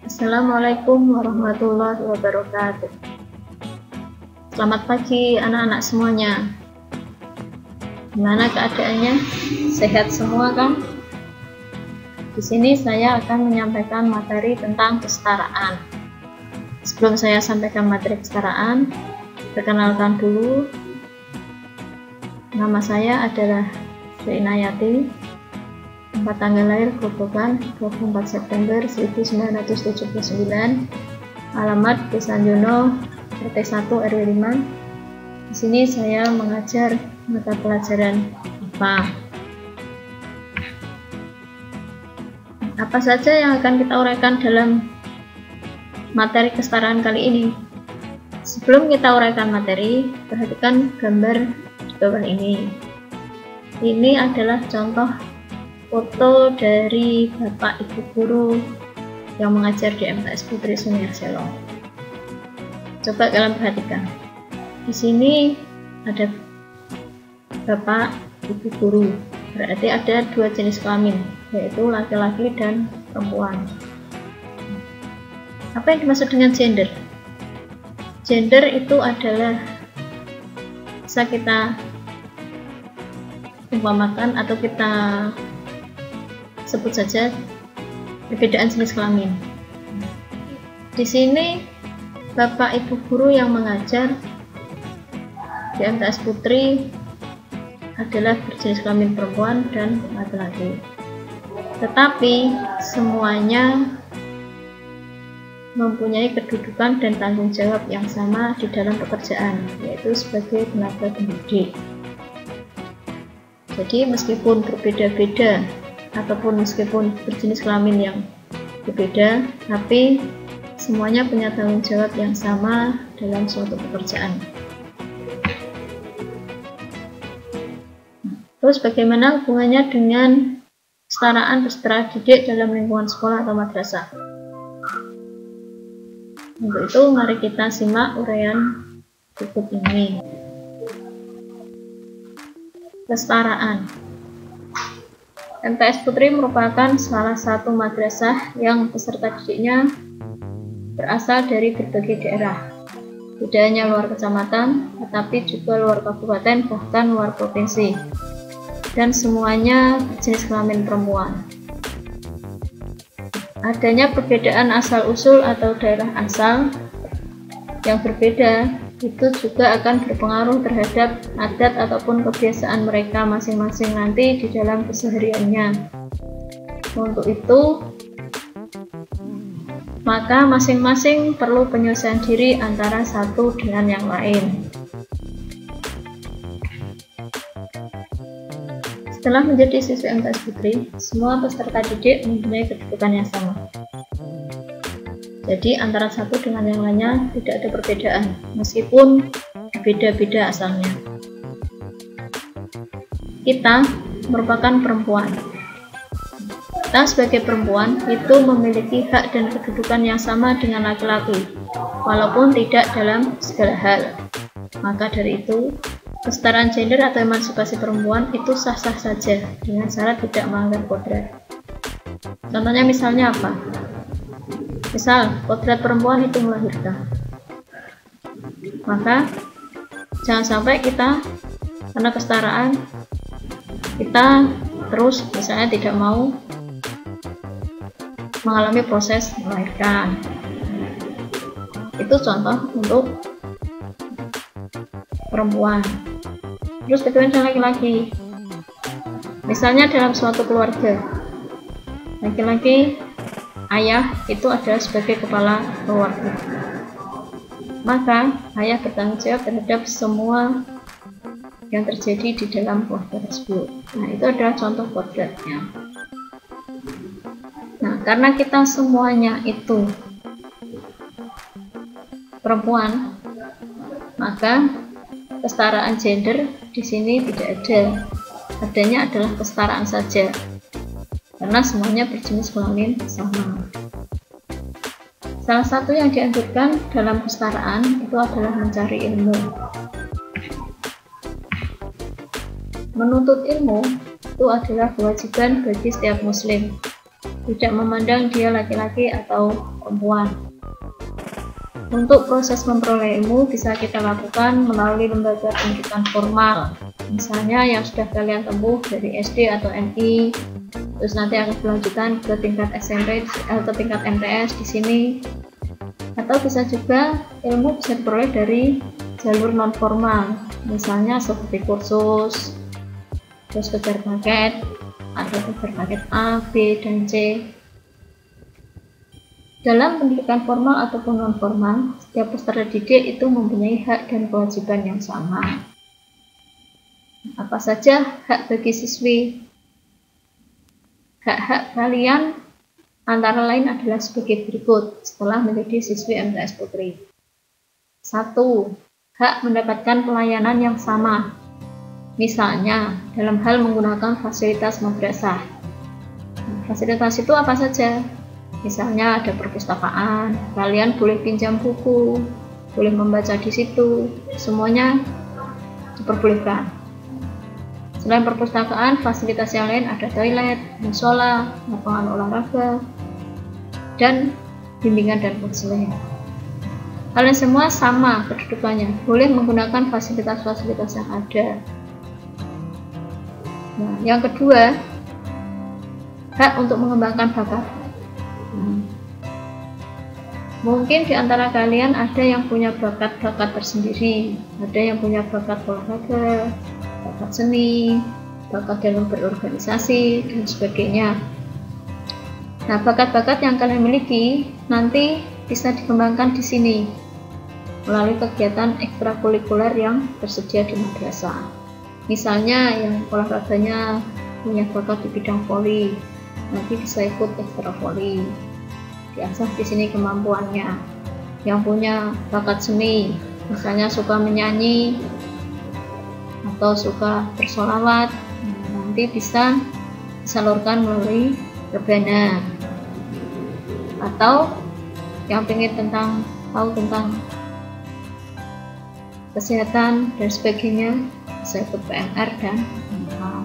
Assalamualaikum warahmatullahi wabarakatuh. Selamat pagi anak-anak semuanya. Gimana keadaannya? Sehat semua kan? Di sini saya akan menyampaikan materi tentang kesetaraan. Sebelum saya sampaikan materi kesetaraan, perkenalkan dulu. Nama saya adalah Sri Inayati. Tempat tanggal lahir Grobogan 24 September 1979. Alamat Desa Jono, RT 1 RW 5. Di sini saya mengajar mata pelajaran IPA. Apa saja yang akan kita uraikan dalam materi kesetaraan kali ini? Sebelum kita uraikan materi, perhatikan gambar di bawah ini. Ini adalah contoh foto dari Bapak Ibu Guru yang mengajar di MTS Putri Sumiarjelo. Coba kalian perhatikan. Di sini ada Bapak Ibu Guru. Berarti ada dua jenis kelamin, yaitu laki-laki dan perempuan. Apa yang dimaksud dengan gender? Gender itu adalah bisa kita umpamakan atau kita sebut saja perbedaan jenis kelamin. Di sini Bapak Ibu Guru yang mengajar di MTS Putri adalah berjenis kelamin perempuan dan laki-laki. Tetapi semuanya mempunyai kedudukan dan tanggung jawab yang sama di dalam pekerjaan, yaitu sebagai tenaga pendidik. Jadi meskipun berbeda-beda ataupun meskipun berjenis kelamin yang berbeda, tapi semuanya punya tanggung jawab yang sama dalam suatu pekerjaan. Terus bagaimana hubungannya dengan kesetaraan peserta didik dalam lingkungan sekolah atau madrasah? Untuk itu mari kita simak uraian berikut ini. Kesetaraan. MTS Putri merupakan salah satu madrasah yang peserta didiknya berasal dari berbagai daerah. Tidak hanya luar kecamatan, tetapi juga luar kabupaten, bahkan luar provinsi. Dan semuanya berjenis kelamin perempuan. Adanya perbedaan asal-usul atau daerah asal yang berbeda itu juga akan berpengaruh terhadap adat ataupun kebiasaan mereka masing-masing nanti di dalam kesehariannya. Untuk itu, maka masing-masing perlu penyesuaian diri antara satu dengan yang lain. Setelah menjadi siswa MTS Putri, semua peserta didik mempunyai kedudukan yang sama. Jadi antara satu dengan yang lainnya tidak ada perbedaan, meskipun beda-beda asalnya. Kita merupakan perempuan. Kita sebagai perempuan itu memiliki hak dan kedudukan yang sama dengan laki-laki, walaupun tidak dalam segala hal. Maka dari itu, kesetaraan gender atau emansipasi perempuan itu sah-sah saja dengan syarat tidak melanggar kodrat. Contohnya misalnya apa? Misal, kodrat perempuan itu melahirkan. Maka, jangan sampai kita, karena kesetaraan, kita terus misalnya tidak mau mengalami proses melahirkan. Itu contoh untuk perempuan. Terus bagaimana dengan laki-laki? Misalnya dalam suatu keluarga, laki-laki ayah itu adalah sebagai kepala keluarga, maka ayah bertanggung jawab terhadap semua yang terjadi di dalam keluarga tersebut. Nah, itu adalah contoh kodratnya. Nah, karena kita semuanya itu perempuan, maka kesetaraan gender di sini tidak ada. Adanya adalah kesetaraan saja, karena semuanya berjenis kelamin sama. Salah satu yang dianjurkan dalam kesetaraan itu adalah mencari ilmu. Menuntut ilmu itu adalah kewajiban bagi setiap muslim, tidak memandang dia laki-laki atau perempuan. Untuk proses memperoleh ilmu bisa kita lakukan melalui lembaga pendidikan formal, misalnya yang sudah kalian tempuh dari SD atau MI, terus nanti akan berlanjutan ke tingkat SMP atau tingkat MTS di sini. Atau bisa juga ilmu bisa diperoleh dari jalur non formal, misalnya seperti kursus, terus kejar paket, ada kejar paket A, B, dan C. Dalam pendidikan formal ataupun non formal, setiap peserta didik itu mempunyai hak dan kewajiban yang sama. Apa saja hak bagi siswi? Hak-hak kalian antara lain adalah sebagai berikut setelah menjadi siswi MTS Putri. 1. Hak mendapatkan pelayanan yang sama. Misalnya, dalam hal menggunakan fasilitas madrasah. Fasilitas itu apa saja? Misalnya ada perpustakaan, kalian boleh pinjam buku, boleh membaca di situ, semuanya diperbolehkan. Selain perpustakaan, fasilitas yang lain ada toilet, musola, lapangan olahraga, dan bimbingan dan konseling. Kalian semua sama kedudukannya, boleh menggunakan fasilitas-fasilitas yang ada. Nah, yang kedua, hak untuk mengembangkan bakat. Mungkin di antara kalian ada yang punya bakat-bakat tersendiri, ada yang punya bakat olahraga, bakat seni, bakat dalam berorganisasi, dan sebagainya. Nah, bakat-bakat yang kalian miliki nanti bisa dikembangkan di sini melalui kegiatan ekstrakurikuler yang tersedia di madrasah. Misalnya yang olahraganya punya bakat di bidang voli, nanti bisa ikut ekstra voli, diasah di sini kemampuannya. Yang punya bakat seni, misalnya suka menyanyi atau suka bersolawat, nanti bisa disalurkan melalui rebana. Atau yang ingin tahu tentang kesehatan dan sebagainya, bisa ikut PMR dan mental.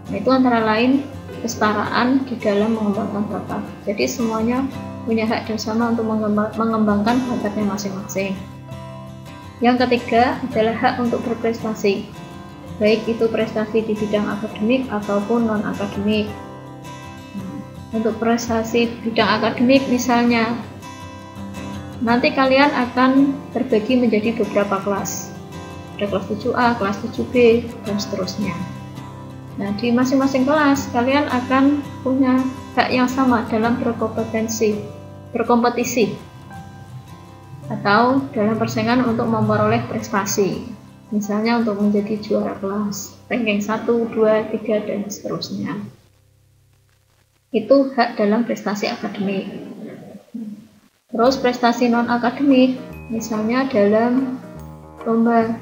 Nah, itu antara lain kesetaraan di dalam mengembangkan bakat. Jadi semuanya punya hak dan sama untuk mengembangkan bakatnya masing-masing. Yang ketiga adalah hak untuk berprestasi, baik itu prestasi di bidang akademik ataupun non-akademik. Untuk prestasi di bidang akademik misalnya, nanti kalian akan terbagi menjadi beberapa kelas. Ada kelas 7A, kelas 7B, dan seterusnya. Nah, di masing-masing kelas kalian akan punya hak yang sama dalam berkompetisi atau dalam persaingan untuk memperoleh prestasi. Misalnya untuk menjadi juara kelas, ranking 1, 2, 3, dan seterusnya. Itu hak dalam prestasi akademik. Terus prestasi non-akademik, misalnya dalam lomba,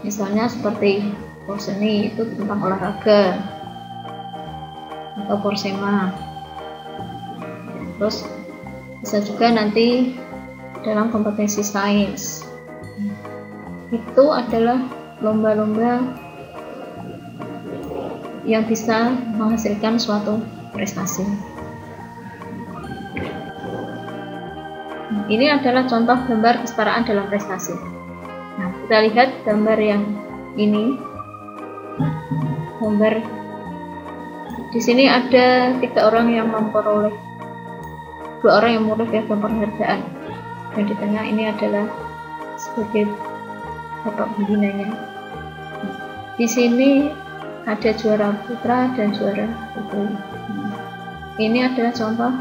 misalnya seperti porseni, itu tentang olahraga, atau porsema. Terus bisa juga nanti dalam kompetensi sains, itu adalah lomba-lomba yang bisa menghasilkan suatu prestasi. Ini adalah contoh gambar kesetaraan dalam prestasi. Nah, kita lihat gambar yang ini. Gambar di sini ada 3 orang yang memperoleh, 2 orang yang memperoleh penghargaan, dan di tengah ini adalah sebagai bapak pembinanya. Di sini ada juara putra dan juara putri. Ini adalah contoh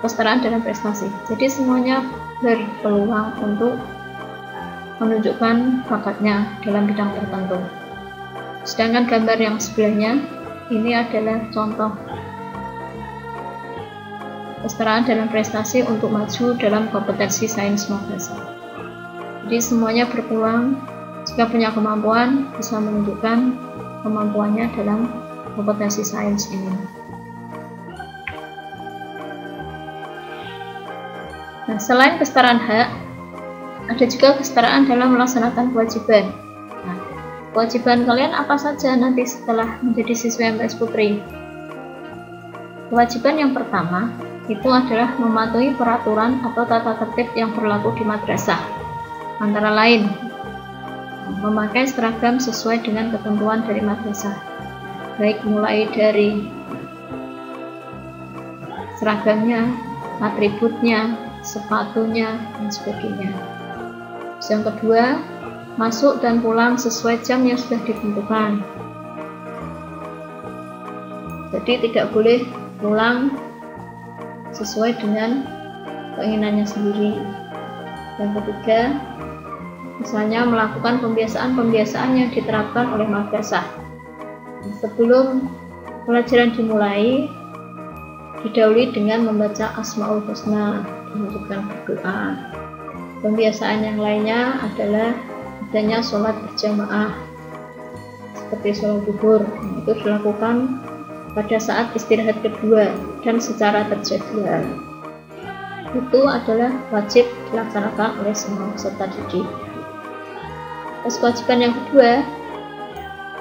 kesetaraan dalam prestasi. Jadi semuanya berpeluang untuk menunjukkan bakatnya dalam bidang tertentu. Sedangkan gambar yang sebelahnya ini adalah contoh kesetaraan dalam prestasi untuk maju dalam kompetensi sains madrasah. Jadi semuanya berpeluang, jika punya kemampuan bisa menunjukkan kemampuannya dalam kompetensi sains ini. Nah, selain kesetaraan hak, ada juga kesetaraan dalam melaksanakan kewajiban. Nah, kewajiban kalian apa saja nanti setelah menjadi siswa MTS Putri? Kewajiban yang pertama itu adalah mematuhi peraturan atau tata tertib yang berlaku di madrasah. Antara lain, memakai seragam sesuai dengan ketentuan dari madrasah, baik mulai dari seragamnya, atributnya, sepatunya, dan sebagainya. Yang kedua, masuk dan pulang sesuai jam yang sudah ditentukan. Jadi tidak boleh pulang sesuai dengan keinginannya sendiri. Yang ketiga, misalnya melakukan pembiasaan-pembiasaan yang diterapkan oleh madrasah. Sebelum pelajaran dimulai, didahului dengan membaca Asmaul Husna, dilanjutkan berdoa. Pembiasaan yang lainnya adalah adanya sholat berjamaah seperti sholat zuhur, itu dilakukan pada saat istirahat kedua dan secara terjadwal. Itu adalah wajib dilaksanakan oleh semua peserta didik. Terus kewajiban yang kedua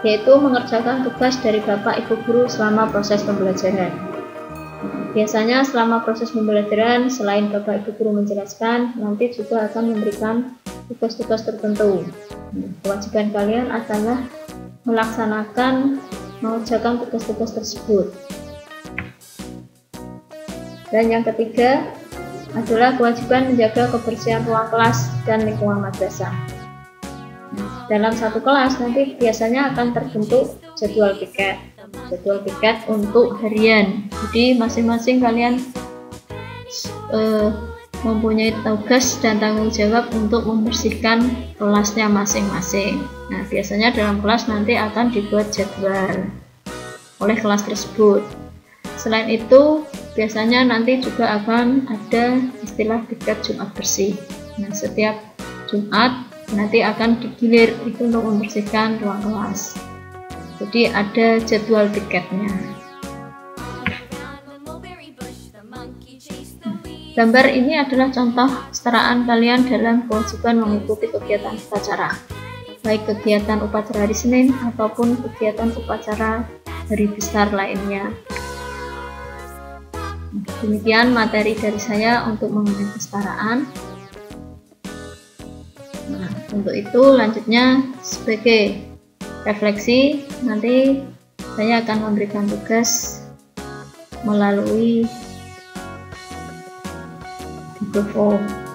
yaitu mengerjakan tugas dari Bapak Ibu guru selama proses pembelajaran. Biasanya selama proses pembelajaran, selain Bapak Ibu guru menjelaskan, nanti juga akan memberikan tugas-tugas tertentu. Kewajiban kalian adalah mengerjakan tugas-tugas tersebut. Dan yang ketiga adalah kewajiban menjaga kebersihan ruang kelas dan lingkungan madrasah. Dalam satu kelas nanti biasanya akan terbentuk jadwal piket untuk harian. Jadi masing-masing kalian mempunyai tugas dan tanggung jawab untuk membersihkan kelasnya masing-masing. Nah, biasanya dalam kelas nanti akan dibuat jadwal oleh kelas tersebut. Selain itu, biasanya nanti juga akan ada istilah piket Jumat bersih. Nah, setiap Jumat nanti akan digilir itu untuk membersihkan ruang kelas. Jadi ada jadwal piketnya. Gambar ini adalah contoh kesetaraan kalian dalam kewajiban mengikuti kegiatan upacara, baik kegiatan upacara hari Senin ataupun kegiatan upacara hari besar lainnya. Demikian materi dari saya untuk mengenai kesetaraan. Nah, untuk itu lanjutnya sebagai refleksi, nanti saya akan memberikan tugas melalui Google Form.